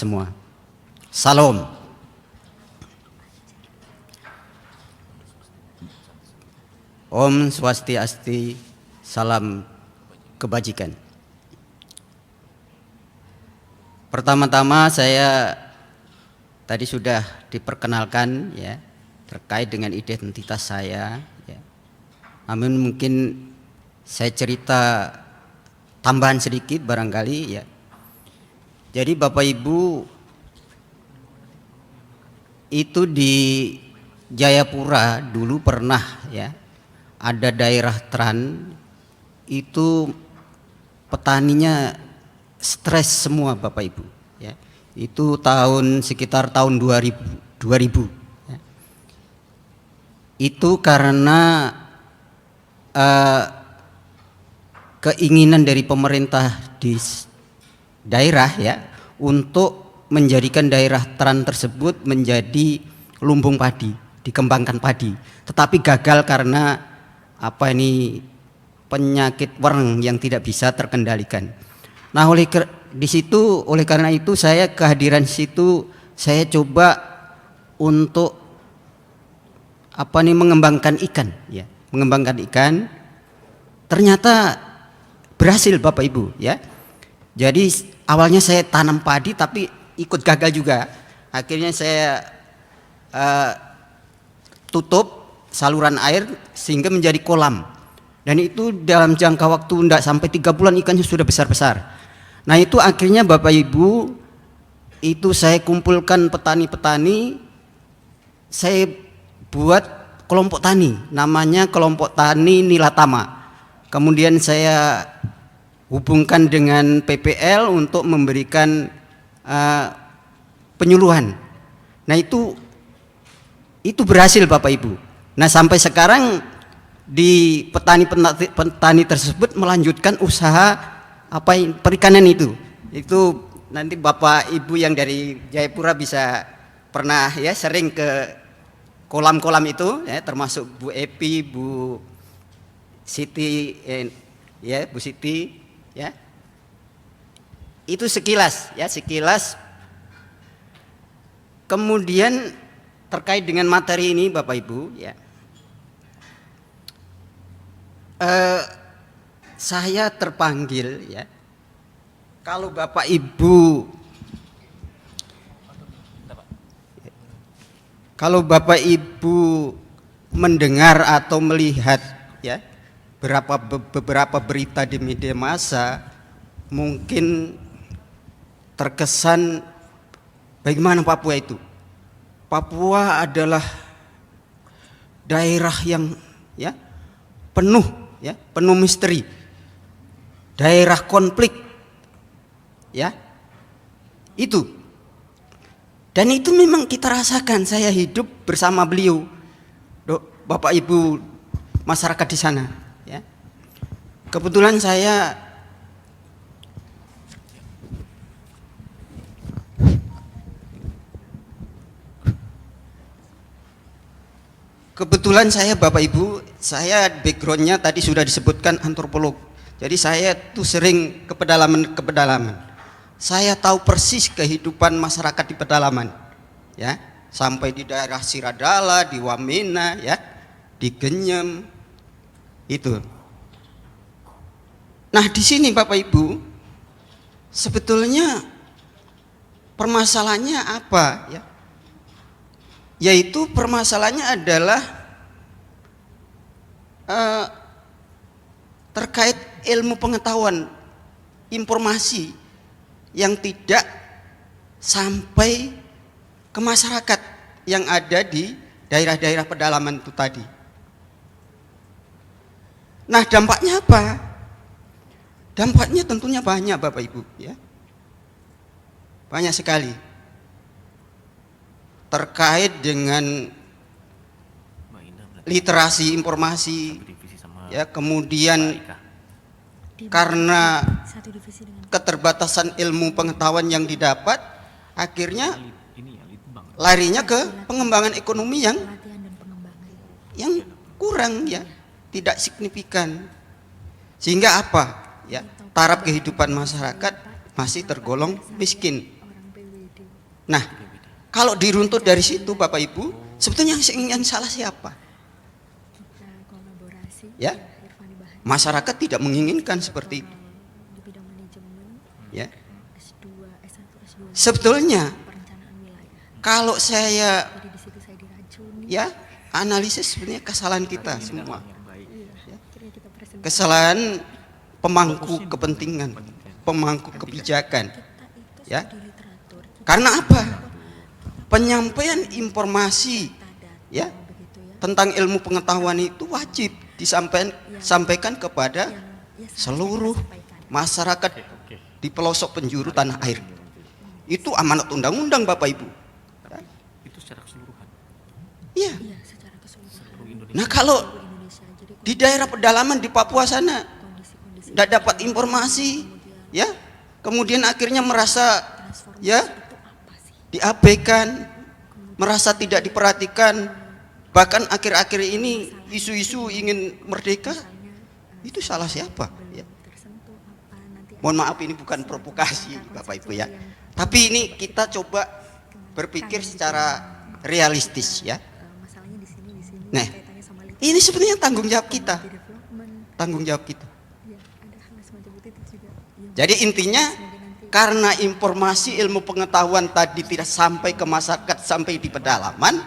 Semua. Salam. Om Swastiastu, salam kebajikan. Pertama-tama saya tadi sudah diperkenalkan ya terkait dengan identitas saya ya. Namun mungkin saya cerita tambahan sedikit barangkali ya. Jadi Bapak Ibu, itu di Jayapura dulu pernah ya ada daerah Tran, itu petaninya stres semua Bapak Ibu ya. Itu sekitar tahun 2000 ya. Itu karena keinginan dari pemerintah di daerah ya untuk menjadikan daerah Tran tersebut menjadi lumbung padi, dikembangkan padi, tetapi gagal karena penyakit werneng yang tidak bisa terkendalikan. Nah, oleh karena itu saya kehadiran situ, saya coba untuk mengembangkan ikan ya, mengembangkan ikan. Ternyata berhasil Bapak Ibu ya. Jadi awalnya saya tanam padi tapi ikut gagal juga. Akhirnya saya tutup saluran air sehingga menjadi kolam. Dan itu dalam jangka waktu tidak sampai 3 bulan ikannya sudah besar-besar. Nah itu akhirnya Bapak Ibu, itu saya kumpulkan petani-petani, saya buat kelompok tani, namanya kelompok tani Nilatama. Kemudian saya hubungkan dengan PPL untuk memberikan penyuluhan. Nah itu berhasil Bapak Ibu. Nah sampai sekarang di petani tersebut melanjutkan usaha perikanan itu. Itu nanti Bapak Ibu yang dari Jayapura bisa pernah ya sering ke kolam-kolam itu ya, termasuk Bu Epi, Bu Siti ya, Bu Siti ya. Itu sekilas ya, sekilas. Kemudian terkait dengan materi ini Bapak Ibu ya, saya terpanggil ya, kalau Bapak Ibu mendengar atau melihat ya beberapa berita di media massa, mungkin terkesan bagaimana Papua itu. Papua adalah daerah yang ya penuh misteri, daerah konflik ya itu. Dan itu memang kita rasakan, saya hidup bersama beliau, Bapak Ibu masyarakat di sana ya. Kebetulan saya Bapak Ibu, saya backgroundnya tadi sudah disebutkan antropolog. Jadi saya tuh sering ke pedalaman. Saya tahu persis kehidupan masyarakat di pedalaman ya, sampai di daerah Siradala, di Wamena ya, di Genyem itu. Nah di sini Bapak Ibu, sebetulnya permasalahannya apa ya? Yaitu permasalahannya adalah terkait ilmu pengetahuan, informasi yang tidak sampai ke masyarakat yang ada di daerah-daerah pedalaman itu tadi. Nah dampaknya apa? Dampaknya tentunya banyak Bapak Ibu ya, banyak sekali. Terkait dengan literasi informasi ya, kemudian karena keterbatasan ilmu pengetahuan yang didapat, akhirnya larinya ke pengembangan ekonomi yang kurang ya, tidak signifikan, sehingga apa ya, taraf kehidupan masyarakat masih tergolong miskin. Nah, kalau diruntut dari situ Bapak Ibu, sebetulnya yang salah siapa? Kita kolaborasi Ya, Irfani Bahari masyarakat tidak menginginkan seperti itu. di bidang manajemen Ya, S2, S1, S2 sebetulnya perencanaan wilayah. kalau saya Jadi di situ saya diracuni. ya analisis sebenarnya kesalahan kita semua. Iya, akhirnya kita presentasi. Kesalahan pemangku kepentingan, pemangku kebijakan. Kita itu Ya. studi literatur. Kita Karena apa? Penyampaian informasi ya begitu ya. tentang ilmu pengetahuan itu wajib disampaikan kepada Yang seharusnya seluruh kita sampaikan. masyarakat di pelosok penjuru tanah air. Itu amanat undang-undang Bapak Ibu. Itu secara keseluruhan Iya. Iya, secara keseluruhan seluruh Indonesia. Nah, kalau seluruh Indonesia. Jadi di daerah pedalaman di Papua sana kondisi-kondisi tidak dapat informasi, ya, kemudian akhirnya merasa transformasi ya itu apa sih? diabaikan, merasa tidak diperhatikan, bahkan akhir-akhir ini isu-isu ingin merdeka, itu salah siapa? Ya. Tersentuh apa nanti Mohon maaf ini bukan provokasi Bapak Ibu ya, tapi ini kita coba berpikir secara realistis ya. masalahnya di sini Nah, kaitannya sama ini sebenarnya tanggung jawab kita, development. tanggung jawab kita. Ya, ada hal semacam itu juga. Ya, Jadi intinya karena informasi ilmu pengetahuan tadi tidak sampai ke masyarakat, sampai di pedalaman,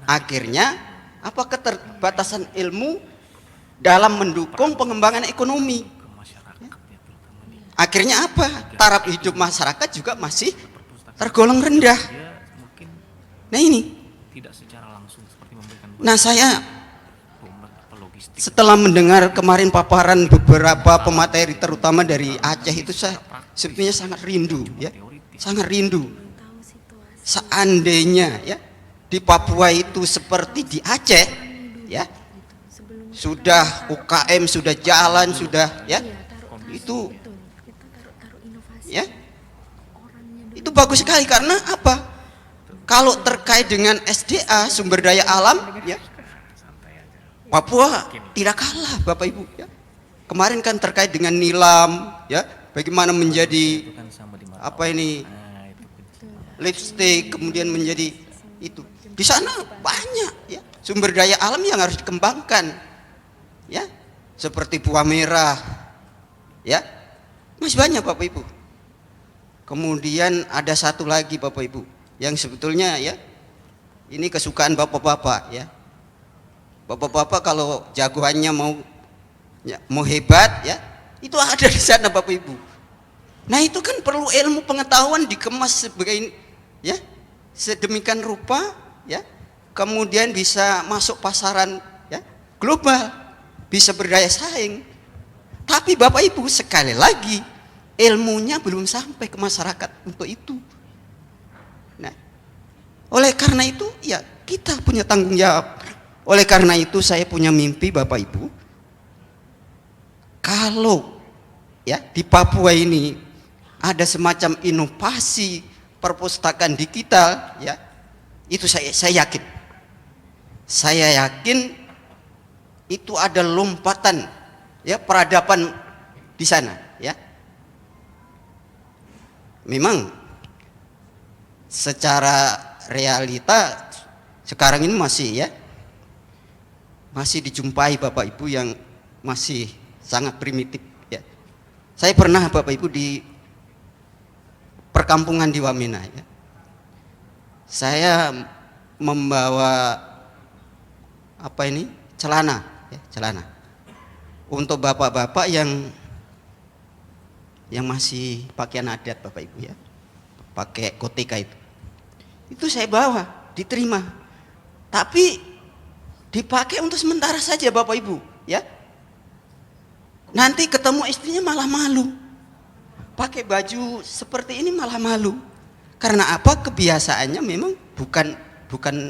akhirnya apa keterbatasan ilmu dalam mendukung pengembangan ekonomi. Ke masyarakat ya, terutama di Akhirnya apa? Taraf hidup masyarakat juga masih tergolong rendah. dia mungkin Nah ini, tidak secara langsung seperti memberikan nah saya bantuan apa logistik. setelah mendengar kemarin paparan beberapa pemateri terutama dari Aceh itu saya sebetulnya sangat rindu ya, sangat rindu. tahu situasi Seandainya ya di Papua itu seperti di Aceh ya, sebelum sudah UKM sudah jalan sudah ya, taruh itu betul, kita taruh inovasi ya orangnya dulu. itu bagus sekali. Karena apa? Kalau terkait dengan SDA sumber daya alam ya, Papua tidak kalah Bapak Ibu ya. Kemarin kan terkait dengan nilam ya, bagaimana menjadi Itu kan sama di mata apa ini nah, itu kuncinya. lipstick, kemudian menjadi itu. Di sana banyak ya sumber daya alam yang harus dikembangkan ya, seperti buah merah ya, masih banyak Bapak Ibu. Kemudian ada satu lagi Bapak Ibu yang sebetulnya ya ini kesukaan bapak-bapak ya. Bapak-bapak kalau jagoannya mau hebat ya, itu ada di sana Bapak Ibu. Nah itu kan perlu ilmu pengetahuan dikemas sebagai ya sedemikian rupa ya, kemudian bisa masuk pasaran ya global, bisa berdaya saing. Tapi Bapak Ibu sekali lagi ilmunya belum sampai ke masyarakat untuk itu. Nah, oleh karena itu ya kita punya tanggung jawab. Oleh karena itu saya punya mimpi Bapak Ibu, kalau ya di Papua ini ada semacam inovasi perpustakaan digital ya, itu saya yakin itu ada lompatan ya peradaban di sana ya. Memang secara realita sekarang ini masih dijumpai Bapak Ibu yang masih sangat primitif ya. Saya pernah Bapak Ibu di perkampungan di Wamena ya. Saya membawa apa ini? Celana ya, celana. Untuk bapak-bapak yang masih pakaian adat Bapak Ibu ya. Pakai koteka itu. Itu saya bawa, diterima. Tapi dipakai untuk sementara saja Bapak Ibu ya. Nanti ketemu istrinya malah malu. Pakai baju seperti ini malah malu. Karena apa? Kebiasaannya memang bukan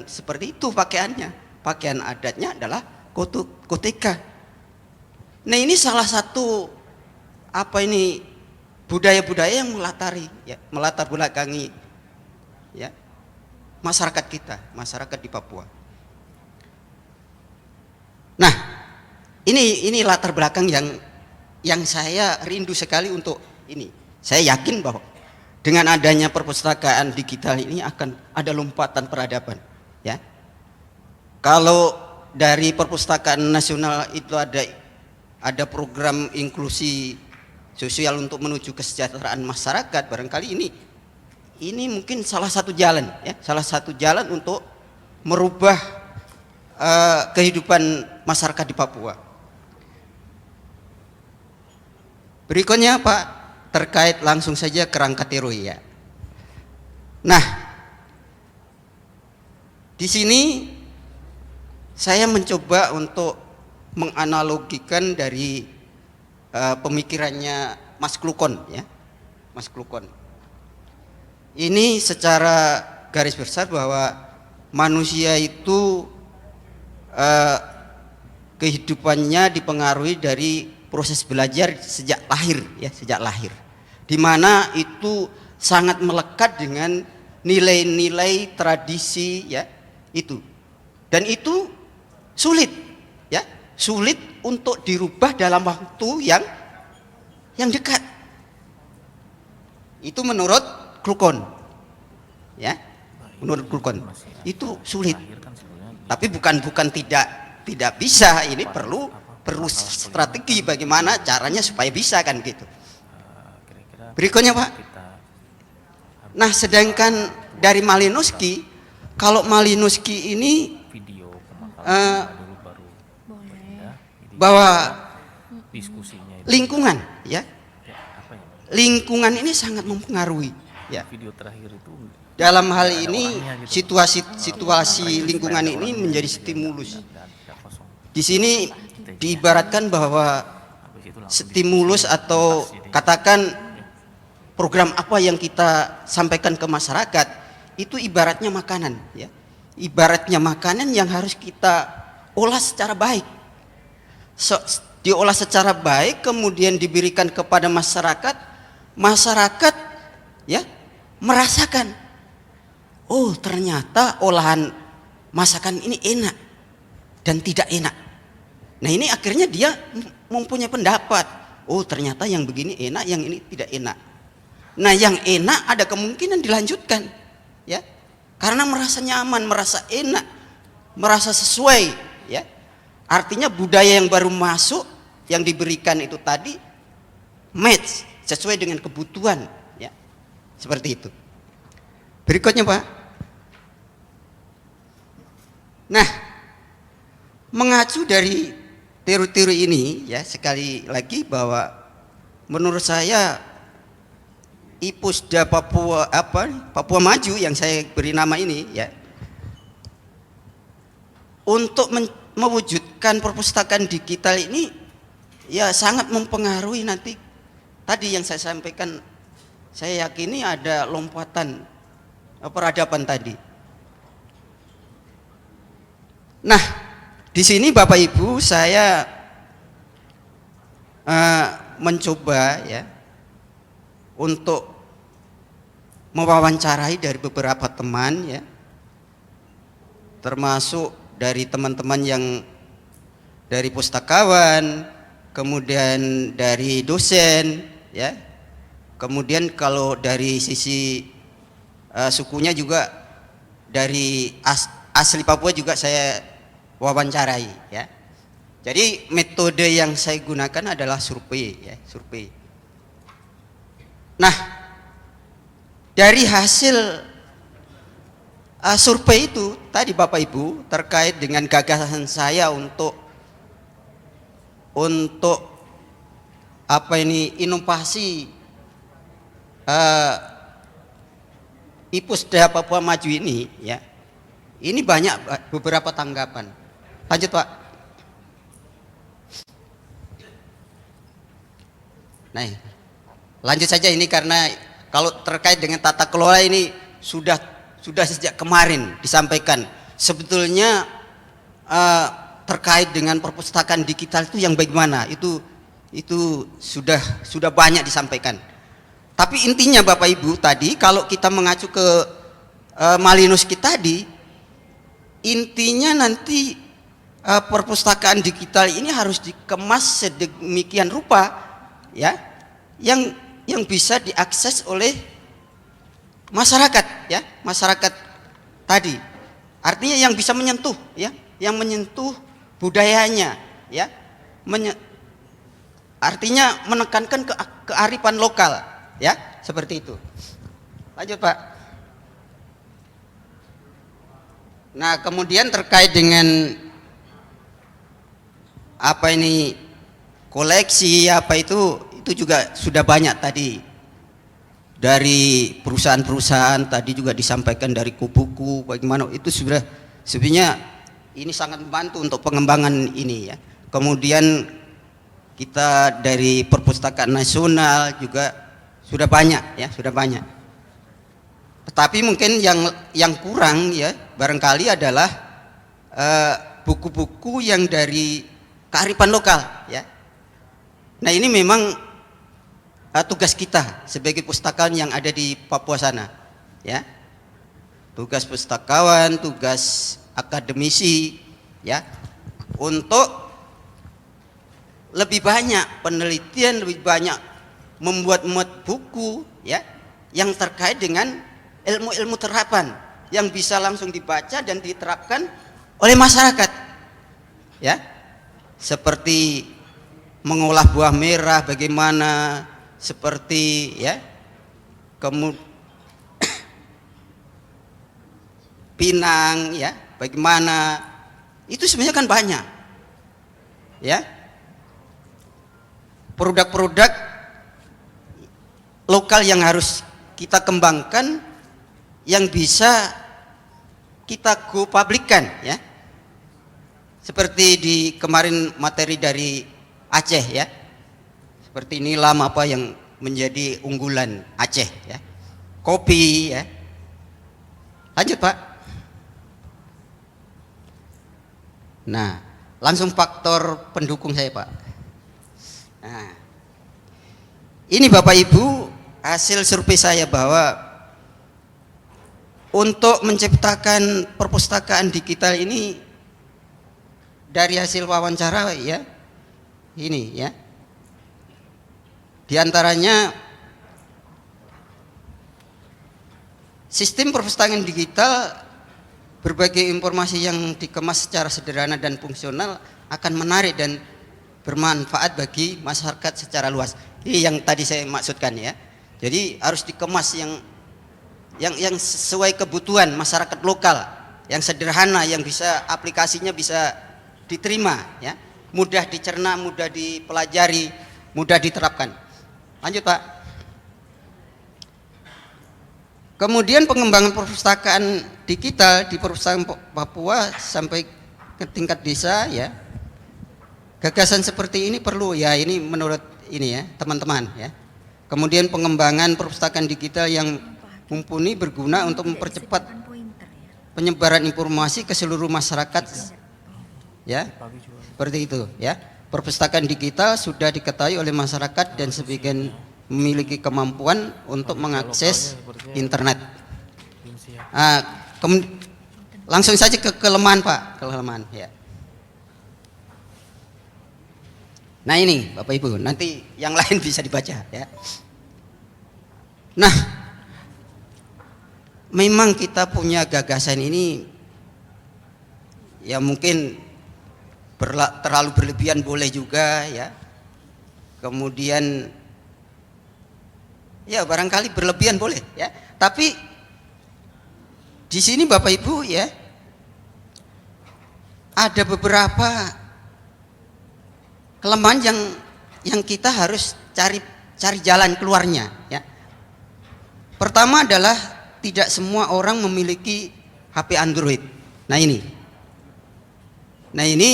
seperti itu pakaiannya. Pakaian adatnya adalah koteka. Nah, ini salah satu apa ini budaya-budaya yang melatar belakangi ya masyarakat kita, masyarakat di Papua. Nah, ini latar belakang yang saya rindu sekali untuk ini. Saya yakin bahwa dengan adanya perpustakaan digital ini akan ada lompatan peradaban, ya. Kalau dari perpustakaan nasional itu ada program inklusi sosial untuk menuju kesejahteraan masyarakat, barangkali ini mungkin salah satu jalan, ya, salah satu jalan untuk merubah kehidupan masyarakat di Papua. Berikutnya Pak, terkait langsung saja kerangka teroris, ya. Nah, di sini saya mencoba untuk menganalogikan dari pemikirannya Mas Klukon, ya, Mas Klukon. Ini secara garis besar bahwa manusia itu kehidupannya dipengaruhi dari proses belajar sejak lahir, ya, sejak lahir, di mana itu sangat melekat dengan nilai-nilai tradisi, ya, itu, dan itu sulit, ya, sulit untuk dirubah dalam waktu yang dekat. Itu menurut Klukon, ya, menurut Klukon itu sulit. Tapi bukan tidak bisa, ini perlu strategi bagaimana caranya supaya bisa, kan gitu. Berikutnya Pak. Nah, sedangkan dari Malinowski, kalau Malinowski ini bahwa lingkungan, ya, lingkungan ini sangat mempengaruhi, ya. Dalam hal ini situasi lingkungan ini menjadi stimulus. Di sini diibaratkan bahwa stimulus atau katakan program apa yang kita sampaikan ke masyarakat itu ibaratnya makanan, ya. Ibaratnya makanan yang harus kita olah secara baik. Diolah secara baik kemudian diberikan kepada masyarakat, ya, merasakan, oh ternyata olahan masakan ini enak dan tidak enak. Nah, ini akhirnya dia mempunyai pendapat, oh ternyata yang begini enak, yang ini tidak enak. Nah, yang enak ada kemungkinan dilanjutkan, ya, karena merasa nyaman, merasa enak, merasa sesuai, ya. Artinya budaya yang baru masuk yang diberikan itu tadi match, sesuai dengan kebutuhan, ya, seperti itu. Berikutnya Pak. Nah, mengacu dari teori-teori ini, ya, sekali lagi bahwa menurut saya IPUSDA Papua Maju yang saya beri nama ini, ya, untuk mewujudkan perpustakaan digital ini, ya, sangat mempengaruhi nanti tadi yang saya sampaikan. Saya yakini ada lompatan peradaban tadi. Nah, di sini Bapak Ibu saya mencoba, ya, untuk mewawancarai dari beberapa teman, ya, termasuk dari teman-teman yang dari pustakawan, kemudian dari dosen, ya, kemudian kalau dari sisi sukunya juga dari asli Papua juga saya wawancarai, ya. Jadi metode yang saya gunakan adalah survei, ya, survei. Nah, dari hasil survei itu tadi Bapak Ibu terkait dengan gagasan saya untuk inovasi IPUSDA Papua Maju ini, ya, ini banyak beberapa tanggapan. Lanjut Pak. Nah, lanjut saja ini karena kalau terkait dengan tata kelola ini sudah sejak kemarin disampaikan. Sebetulnya terkait dengan perpustakaan digital itu yang bagaimana itu sudah banyak disampaikan. Tapi intinya Bapak Ibu tadi kalau kita mengacu ke Malinowski tadi, intinya nanti perpustakaan digital ini harus dikemas sedemikian rupa, ya, yang bisa diakses oleh masyarakat, ya, masyarakat tadi. Artinya yang bisa menyentuh, ya, yang menyentuh budayanya, ya, artinya menekankan kearifan lokal, ya, seperti itu. Lanjut, Pak. Nah, kemudian terkait dengan apa ini koleksi apa itu juga sudah banyak tadi dari perusahaan-perusahaan, tadi juga disampaikan dari buku bagaimana itu sudah sebenarnya ini sangat membantu untuk pengembangan ini, ya. Kemudian kita dari Perpustakaan Nasional juga sudah banyak, ya, sudah banyak. Tetapi mungkin yang kurang, ya, barangkali adalah buku-buku yang dari kearifan lokal, ya. Nah, ini memang tugas kita sebagai pustakawan yang ada di Papua sana, ya. Tugas pustakawan, tugas akademisi, ya, untuk lebih banyak penelitian, lebih banyak membuat buku, ya, yang terkait dengan ilmu-ilmu terapan yang bisa langsung dibaca dan diterapkan oleh masyarakat, ya, seperti mengolah buah merah bagaimana, seperti, ya, pinang, ya, bagaimana, itu sebenarnya kan banyak, ya, produk-produk lokal yang harus kita kembangkan, yang bisa kita go publikkan, ya, seperti di kemarin materi dari Aceh, ya, seperti nilam apa yang menjadi unggulan Aceh, ya, kopi, ya. Lanjut, Pak. Nah, langsung faktor pendukung saya, Pak. Nah, ini Bapak Ibu hasil survei saya bahwa untuk menciptakan perpustakaan digital ini dari hasil wawancara, ya, ini, ya, di antaranya sistem perpustakaan digital, berbagai informasi yang dikemas secara sederhana dan fungsional akan menarik dan bermanfaat bagi masyarakat secara luas. Ini yang tadi saya maksudkan, ya. Jadi harus dikemas yang sesuai kebutuhan masyarakat lokal, yang sederhana, yang bisa aplikasinya bisa diterima, ya, mudah dicerna, mudah dipelajari, mudah diterapkan. Lanjut, Pak. Kemudian pengembangan perpustakaan digital di perpustakaan Papua sampai ke tingkat desa, ya. Gagasan seperti ini perlu, ya, ini menurut ini, ya, teman-teman, ya. Kemudian pengembangan perpustakaan digital yang mumpuni berguna untuk mempercepat penyebaran informasi ke seluruh masyarakat, ya. Seperti itu, ya. Perpustakaan digital sudah diketahui oleh masyarakat dan sebagian memiliki kemampuan untuk mengakses internet. Langsung saja ke kelemahan, Pak, kelemahan, ya. Nah, ini Bapak Ibu, nanti yang lain bisa dibaca, ya. Nah, memang kita punya gagasan ini, ya, mungkin terlalu berlebihan boleh juga, ya. Kemudian, ya, barangkali berlebihan boleh, ya. Tapi di sini Bapak Ibu, ya, ada beberapa kelemahan yang kita harus cari jalan keluarnya, ya. Pertama adalah tidak semua orang memiliki HP Android. Nah, ini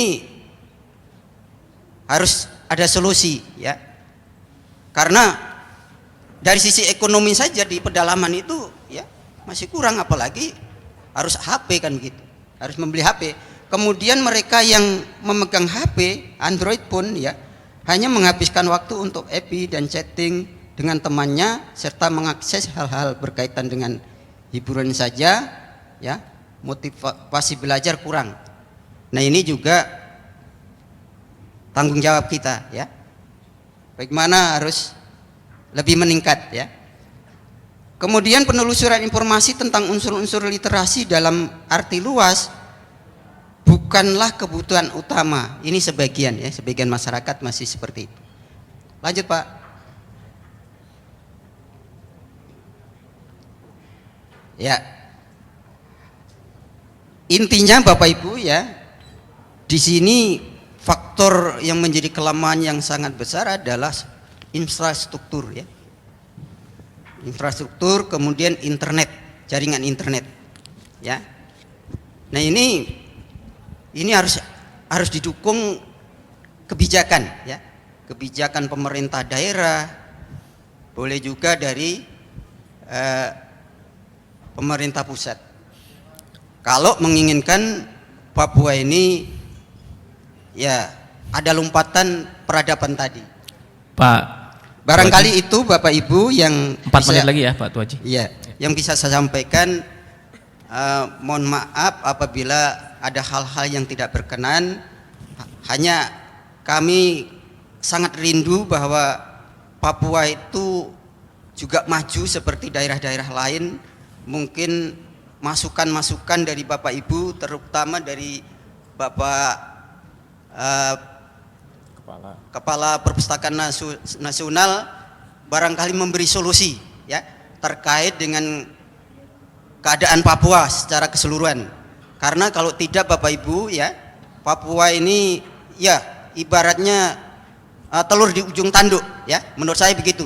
harus ada solusi, ya. Karena dari sisi ekonomi saja di pedalaman itu, ya, masih kurang, apalagi harus HP, kan begitu. Harus membeli HP. Kemudian mereka yang memegang HP Android pun, ya, hanya menghabiskan waktu untuk FB dan chatting dengan temannya serta mengakses hal-hal berkaitan dengan hiburan saja, ya. Motivasi belajar kurang. Nah, ini juga tanggung jawab kita, ya. Bagaimana harus lebih meningkat, ya. Kemudian penelusuran informasi tentang unsur-unsur literasi dalam arti luas bukanlah kebutuhan utama. Ini sebagian ya, sebagian masyarakat masih seperti itu. Lanjut Pak. Ya. Intinya Bapak Ibu ya, di sini faktor yang menjadi kelemahan yang sangat besar adalah infrastruktur ya. Infrastruktur, kemudian internet, jaringan internet ya. Nah ini harus didukung kebijakan ya, kebijakan pemerintah daerah, boleh juga dari pemerintah pusat kalau menginginkan Papua ini ya ada lompatan peradaban tadi. Pak, Barangkali itu Bapak Ibu yang 4 menit lagi ya Pak Tuaji. Iya, yang bisa saya sampaikan. Mohon maaf apabila ada hal-hal yang tidak berkenan. Hanya kami sangat rindu bahwa Papua itu juga maju seperti daerah-daerah lain. Mungkin masukan-masukan dari Bapak Ibu, terutama dari Bapak Kepala Perpustakaan Nasional, barangkali memberi solusi ya terkait dengan keadaan Papua secara keseluruhan. Karena kalau tidak Bapak Ibu ya, Papua ini ya ibaratnya telur di ujung tanduk ya, menurut saya begitu.